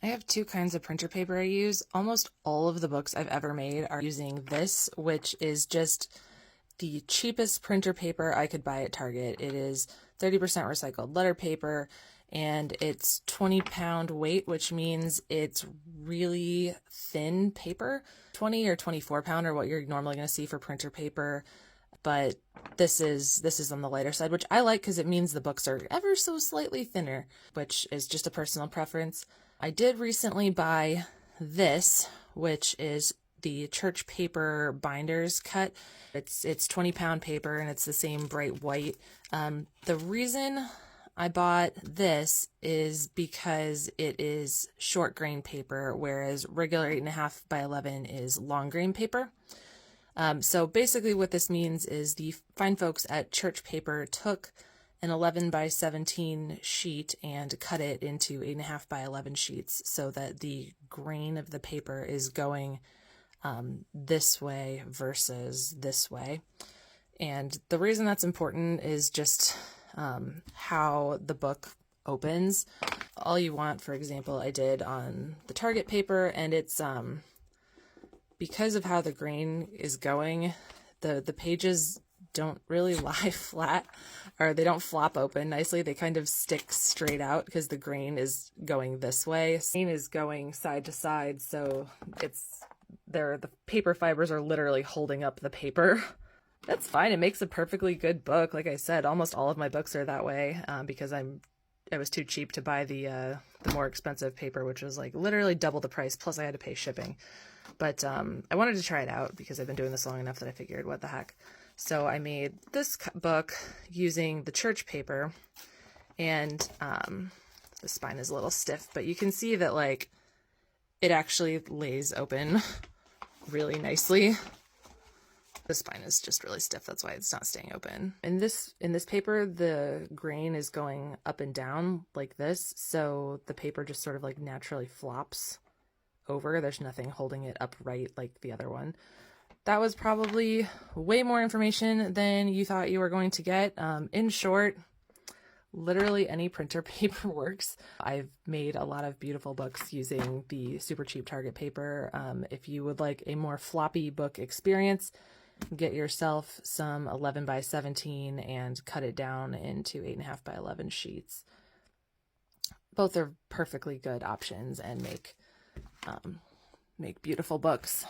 I have two kinds of printer paper I use. Almost all of the books I've ever made are using this, which is just the cheapest printer paper I could buy at Target. It is 30% recycled letter paper, and it's 20-pound weight, which means it's really thin paper. 20 or 24-pound are what you're normally going to see for printer paper, but this is on the lighter side, which I like because it means the books are ever so slightly thinner, which is just a personal preference. I did recently buy this, which is the church paper binders cut. It's 20-pound paper, and it's the same bright white. The reason I bought this is because it is short grain paper, whereas regular 8.5 by 11 is long grain paper. So basically what this means is the fine folks at Church Paper took an 11 by 17 sheet and cut it into 8.5 by 11 sheets so that the grain of the paper is going this way versus this way. And the reason that's important is just how the book opens. All You Want, for example, I did on the Target paper, and it's because of how the grain is going, the pages don't really lie flat, or they don't flop open nicely. They kind of stick straight out because the grain is going this way. The grain is going side to side, so the paper fibers are literally holding up the paper. That's fine. It makes a perfectly good book. Like I said, almost all of my books are that way because I was too cheap to buy the more expensive paper, which was like literally double the price, plus I had to pay shipping. But I wanted to try it out because I've been doing this long enough that I figured, what the heck. So I made this book using the church paper, and the spine is a little stiff, but you can see that like it actually lays open really nicely. The spine is just really stiff, that's why it's not staying open. In this paper, the grain is going up and down like this, so the paper just sort of like naturally flops over. There's nothing holding it upright like the other one. That was probably way more information than you thought you were going to get. In short, literally any printer paper works. I've made a lot of beautiful books using the super cheap Target paper. If you would like a more floppy book experience, get yourself some 11 by 17 and cut it down into 8.5 by 11 sheets. Both are perfectly good options and make beautiful books.